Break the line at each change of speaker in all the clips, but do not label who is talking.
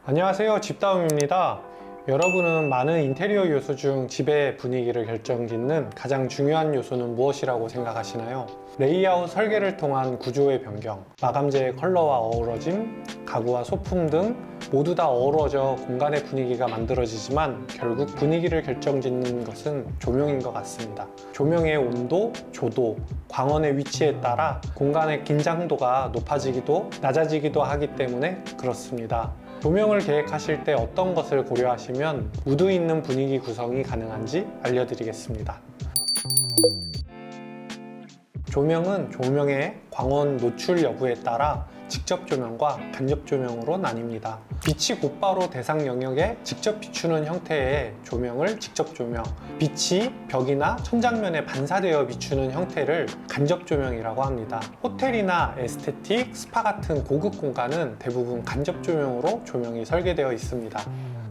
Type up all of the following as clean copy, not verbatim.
안녕하세요, 집다움입니다. 여러분은 많은 인테리어 요소 중 집의 분위기를 결정짓는 가장 중요한 요소는 무엇이라고 생각하시나요? 레이아웃 설계를 통한 구조의 변경, 마감재의 컬러와 어우러짐, 가구와 소품 등 모두 다 어우러져 공간의 분위기가 만들어지지만 결국 분위기를 결정짓는 것은 조명인 것 같습니다. 조명의 온도, 조도, 광원의 위치에 따라 공간의 긴장도가 높아지기도 낮아지기도 하기 때문에 그렇습니다. 조명을 계획하실 때 어떤 것을 고려하시면 무드 있는 분위기 구성이 가능한지 알려드리겠습니다. 조명은 조명의 광원 노출 여부에 따라 직접 조명과 간접 조명으로 나뉩니다. 빛이 곧바로 대상 영역에 직접 비추는 형태의 조명을 직접 조명, 빛이 벽이나 천장면에 반사되어 비추는 형태를 간접 조명이라고 합니다. 호텔이나 에스테틱, 스파 같은 고급 공간은 대부분 간접 조명으로 조명이 설계되어 있습니다.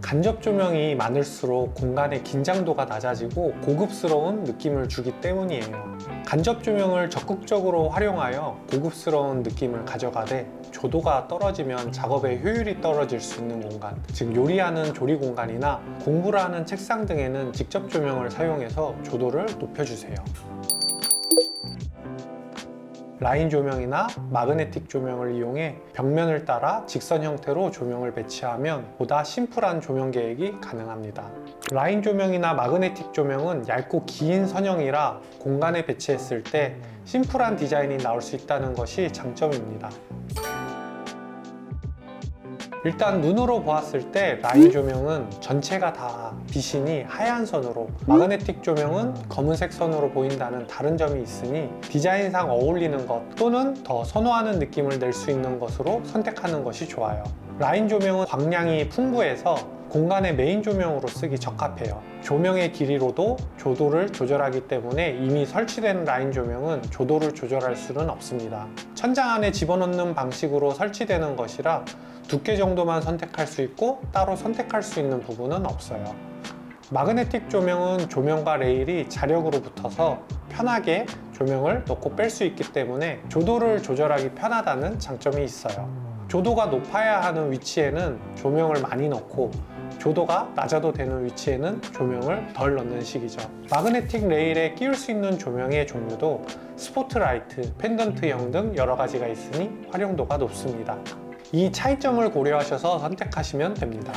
간접 조명이 많을수록 공간의 긴장도가 낮아지고 고급스러운 느낌을 주기 때문이에요. 간접 조명을 적극적으로 활용하여 고급스러운 느낌을 가져가되 조도가 떨어지면 작업의 효율이 떨어질 수 있는 공간, 즉 요리하는 조리 공간이나 공부를 하는 책상 등에는 직접 조명을 사용해서 조도를 높여주세요. 라인 조명이나 마그네틱 조명을 이용해 벽면을 따라 직선 형태로 조명을 배치하면 보다 심플한 조명 계획이 가능합니다. 라인 조명이나 마그네틱 조명은 얇고 긴 선형이라 공간에 배치했을 때 심플한 디자인이 나올 수 있다는 것이 장점입니다. 일단 눈으로 보았을 때 라인 조명은 전체가 다 비신이 하얀 선으로, 마그네틱 조명은 검은색 선으로 보인다는 다른 점이 있으니 디자인상 어울리는 것 또는 더 선호하는 느낌을 낼 수 있는 것으로 선택하는 것이 좋아요. 라인 조명은 광량이 풍부해서 공간의 메인 조명으로 쓰기 적합해요. 조명의 길이로도 조도를 조절하기 때문에 이미 설치된 라인 조명은 조도를 조절할 수는 없습니다. 천장 안에 집어넣는 방식으로 설치되는 것이라 두께 정도만 선택할 수 있고 따로 선택할 수 있는 부분은 없어요. 마그네틱 조명은 조명과 레일이 자력으로 붙어서 편하게 조명을 넣고 뺄 수 있기 때문에 조도를 조절하기 편하다는 장점이 있어요. 조도가 높아야 하는 위치에는 조명을 많이 넣고 조도가 낮아도 되는 위치에는 조명을 덜 넣는 식이죠. 마그네틱 레일에 끼울 수 있는 조명의 종류도 스포트라이트, 펜던트형 등 여러 가지가 있으니 활용도가 높습니다. 이 차이점을 고려하셔서 선택하시면 됩니다.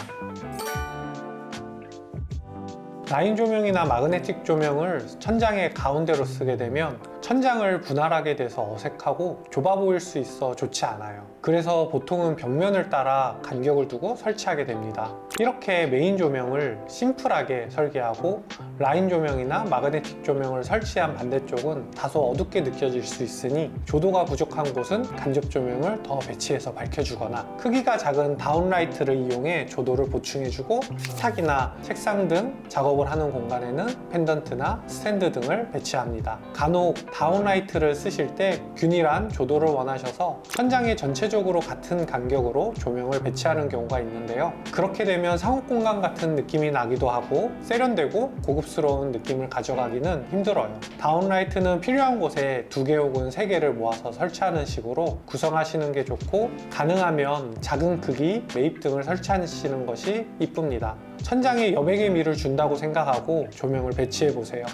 라인 조명이나 마그네틱 조명을 천장의 가운데로 쓰게 되면 천장을 분할하게 돼서 어색하고 좁아 보일 수 있어 좋지 않아요. 그래서 보통은 벽면을 따라 간격을 두고 설치하게 됩니다. 이렇게 메인 조명을 심플하게 설계하고 라인 조명이나 마그네틱 조명을 설치한 반대쪽은 다소 어둡게 느껴질 수 있으니 조도가 부족한 곳은 간접 조명을 더 배치해서 밝혀주거나 크기가 작은 다운라이트를 이용해 조도를 보충해주고 식탁이나 책상 등 작업을 하는 공간에는 펜던트나 스탠드 등을 배치합니다. 간혹 다운라이트를 쓰실 때 균일한 조도를 원하셔서 천장에 전체적으로 같은 간격으로 조명을 배치하는 경우가 있는데요. 그렇게 되면 상업 공간 같은 느낌이 나기도 하고 세련되고 고급스러운 느낌을 가져가기는 힘들어요. 다운라이트는 필요한 곳에 2개 혹은 3개를 모아서 설치하는 식으로 구성하시는 게 좋고 가능하면 작은 크기, 매입 등을 설치하시는 것이 이쁩니다. 천장에 여백의 미를 준다고 생각하고 조명을 배치해 보세요.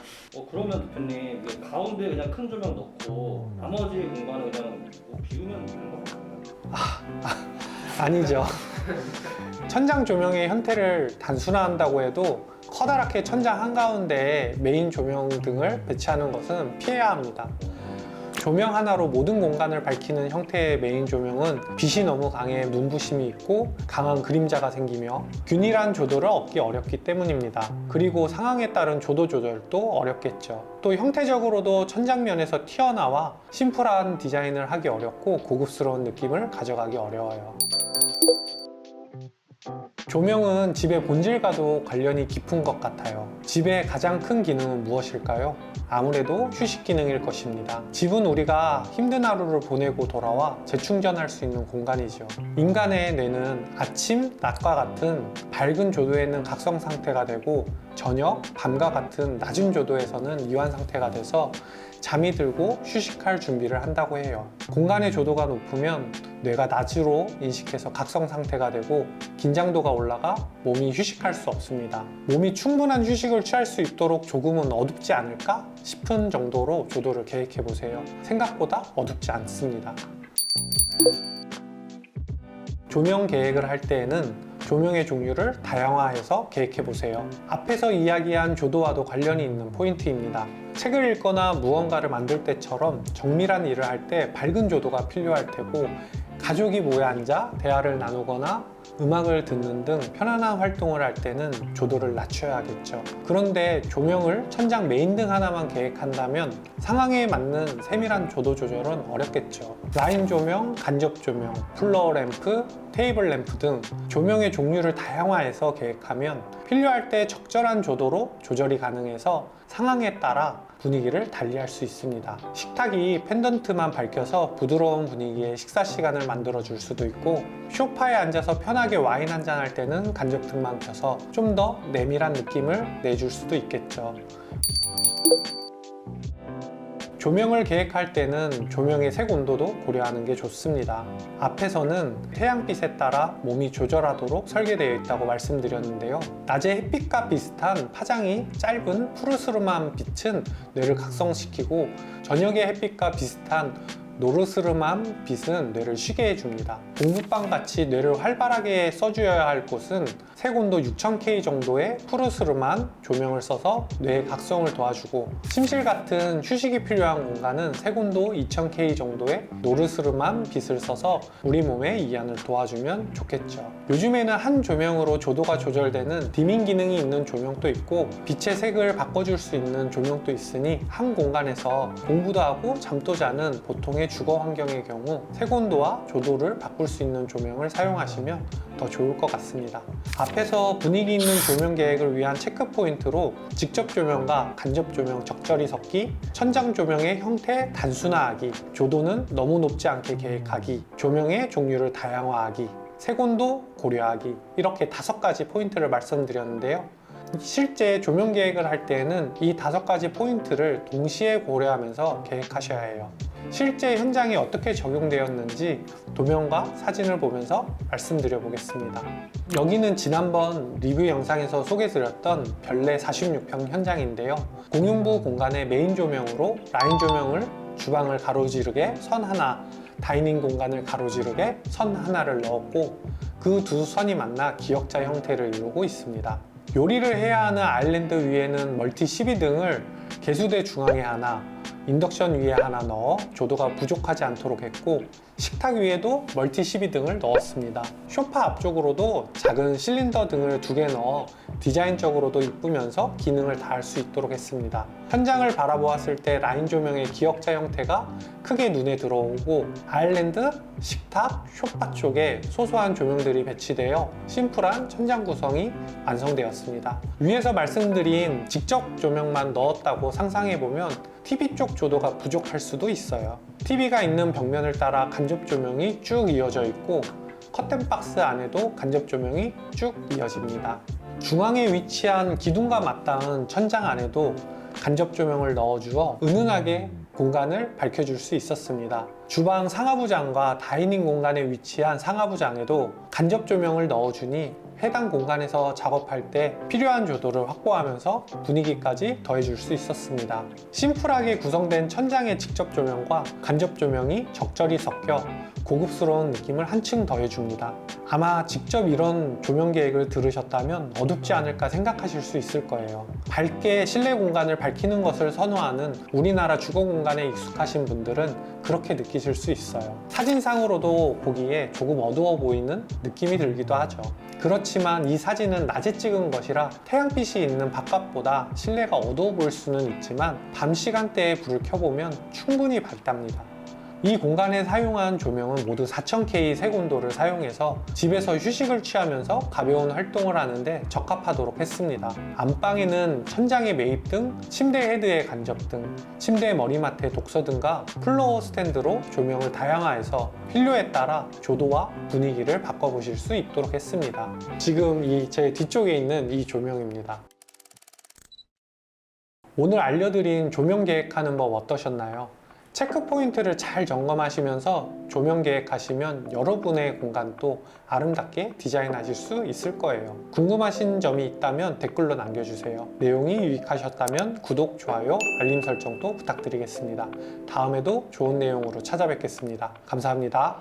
그러면 대표님 그 가운데 그냥 큰 조명 넣고 나머지 공간을 그냥 비우면 되는 거 같아요?
아니죠. 천장 조명의 형태를 단순화한다고 해도 커다랗게 천장 한가운데에 메인 조명 등을 배치하는 것은 피해야 합니다. 조명 하나로 모든 공간을 밝히는 형태의 메인 조명은 빛이 너무 강해 눈부심이 있고 강한 그림자가 생기며 균일한 조도를 얻기 어렵기 때문입니다. 그리고 상황에 따른 조도 조절도 어렵겠죠. 또 형태적으로도 천장면에서 튀어나와 심플한 디자인을 하기 어렵고 고급스러운 느낌을 가져가기 어려워요. 조명은 집의 본질과도 관련이 깊은 것 같아요. 집의 가장 큰 기능은 무엇일까요? 아무래도 휴식 기능일 것입니다. 집은 우리가 힘든 하루를 보내고 돌아와 재충전할 수 있는 공간이죠. 인간의 뇌는 아침, 낮과 같은 밝은 조도에는 각성 상태가 되고 저녁, 밤과 같은 낮은 조도에서는 이완 상태가 돼서 잠이 들고 휴식할 준비를 한다고 해요. 공간의 조도가 높으면 뇌가 낮으로 인식해서 각성 상태가 되고 긴장도가 올라가 몸이 휴식할 수 없습니다. 몸이 충분한 휴식을 취할 수 있도록 조금은 어둡지 않을까 싶은 정도로 조도를 계획해 보세요. 생각보다 어둡지 않습니다. 조명 계획을 할 때에는 조명의 종류를 다양화해서 계획해 보세요. 앞에서 이야기한 조도와도 관련이 있는 포인트입니다. 책을 읽거나 무언가를 만들 때처럼 정밀한 일을 할 때 밝은 조도가 필요할 테고, 가족이 모여 앉아 대화를 나누거나 음악을 듣는 등 편안한 활동을 할 때는 조도를 낮춰야겠죠. 그런데 조명을 천장 메인 등 하나만 계획한다면 상황에 맞는 세밀한 조도 조절은 어렵겠죠. 라인 조명, 간접 조명, 플로어 램프, 테이블 램프 등 조명의 종류를 다양화해서 계획하면 필요할 때 적절한 조도로 조절이 가능해서 상황에 따라 분위기를 달리할 수 있습니다. 식탁이 펜던트만 밝혀서 부드러운 분위기의 식사 시간을 만들어 줄 수도 있고, 소파에 앉아서 편하게 와인 한잔 할 때는 간접등만 켜서 좀 더 내밀한 느낌을 내줄 수도 있겠죠. 조명을 계획할 때는 조명의 색 온도도 고려하는 게 좋습니다. 앞에서는 태양빛에 따라 몸이 조절하도록 설계되어 있다고 말씀드렸는데요. 낮에 햇빛과 비슷한 파장이 짧은 푸르스름한 빛은 뇌를 각성시키고, 저녁에 햇빛과 비슷한 노르스름한 빛은 뇌를 쉬게 해줍니다. 공부방 같이 뇌를 활발하게 써주어야 할 곳은 색온도 6000K 정도의 푸르스름한 조명을 써서 뇌의 각성을 도와주고, 침실 같은 휴식이 필요한 공간은 색온도 2000K 정도의 노르스름한 빛을 써서 우리 몸의 이완을 도와주면 좋겠죠. 요즘에는 한 조명으로 조도가 조절되는 디밍 기능이 있는 조명도 있고, 빛의 색을 바꿔줄 수 있는 조명도 있으니 한 공간에서 공부도 하고 잠도 자는 보통의 주거 환경의 경우 색온도와 조도를 바꿀 수 있는 조명을 사용하시면 더 좋을 것 같습니다. 앞에서 분위기 있는 조명 계획을 위한 체크 포인트로 직접 조명과 간접 조명 적절히 섞기, 천장 조명의 형태 단순화하기, 조도는 너무 높지 않게 계획하기, 조명의 종류를 다양화하기, 색온도 고려하기, 이렇게 5가지 포인트를 말씀드렸는데요. 실제 조명 계획을 할 때에는 이 5가지 포인트를 동시에 고려하면서 계획하셔야 해요. 실제 현장에 어떻게 적용되었는지 도면과 사진을 보면서 말씀드려 보겠습니다. 여기는 지난번 리뷰 영상에서 소개드렸던 별내 46평 현장인데요. 공용부 공간의 메인 조명으로 라인 조명을 주방을 가로지르게 선 하나, 다이닝 공간을 가로지르게 선 하나를 넣었고, 그 두 선이 만나 기역자 형태를 이루고 있습니다. 요리를 해야 하는 아일랜드 위에는 멀티 12등을 개수대 중앙에 하나, 인덕션 위에 하나 넣어 조도가 부족하지 않도록 했고, 식탁 위에도 멀티 12등을 넣었습니다. 소파 앞쪽으로도 작은 실린더 등을 2개 넣어 디자인적으로도 이쁘면서 기능을 다할 수 있도록 했습니다. 현장을 바라보았을 때 라인 조명의 기역자 형태가 크게 눈에 들어오고, 아일랜드, 식탁, 소파 쪽에 소소한 조명들이 배치되어 심플한 천장 구성이 완성되었습니다. 위에서 말씀드린 직접 조명만 넣었다고 상상해보면 TV 쪽 조도가 부족할 수도 있어요. TV가 있는 벽면을 따라 간접 조명이 쭉 이어져 있고, 커튼 박스 안에도 간접 조명이 쭉 이어집니다. 중앙에 위치한 기둥과 맞닿은 천장 안에도 간접 조명을 넣어주어 은은하게 공간을 밝혀줄 수 있었습니다. 주방 상하부장과 다이닝 공간에 위치한 상하부장에도 간접 조명을 넣어주니 해당 공간에서 작업할 때 필요한 조도를 확보하면서 분위기까지 더해줄 수 있었습니다. 심플하게 구성된 천장의 직접 조명과 간접 조명이 적절히 섞여 고급스러운 느낌을 한층 더해줍니다. 아마 직접 이런 조명 계획을 들으셨다면 어둡지 않을까 생각하실 수 있을 거예요. 밝게 실내 공간을 밝히는 것을 선호하는 우리나라 주거 공간에 익숙하신 분들은 그렇게 느끼실 수 있어요. 사진상으로도 보기에 조금 어두워 보이는 느낌이 들기도 하죠. 그렇지만 이 사진은 낮에 찍은 것이라 태양빛이 있는 바깥보다 실내가 어두워 보일 수는 있지만 밤 시간대에 불을 켜보면 충분히 밝답니다. 이 공간에 사용한 조명은 모두 4000K 색온도를 사용해서 집에서 휴식을 취하면서 가벼운 활동을 하는데 적합하도록 했습니다. 안방에는 천장에 매입등, 침대 헤드에 간접등, 침대 머리맡에 독서등과 플로어 스탠드로 조명을 다양화해서 필요에 따라 조도와 분위기를 바꿔보실 수 있도록 했습니다. 지금 제 뒤쪽에 있는 이 조명입니다. 오늘 알려드린 조명 계획하는 법 어떠셨나요? 체크 포인트를 잘 점검하시면서 조명 계획하시면 여러분의 공간도 아름답게 디자인하실 수 있을 거예요. 궁금하신 점이 있다면 댓글로 남겨주세요. 내용이 유익하셨다면 구독, 좋아요, 알림 설정도 부탁드리겠습니다. 다음에도 좋은 내용으로 찾아뵙겠습니다. 감사합니다.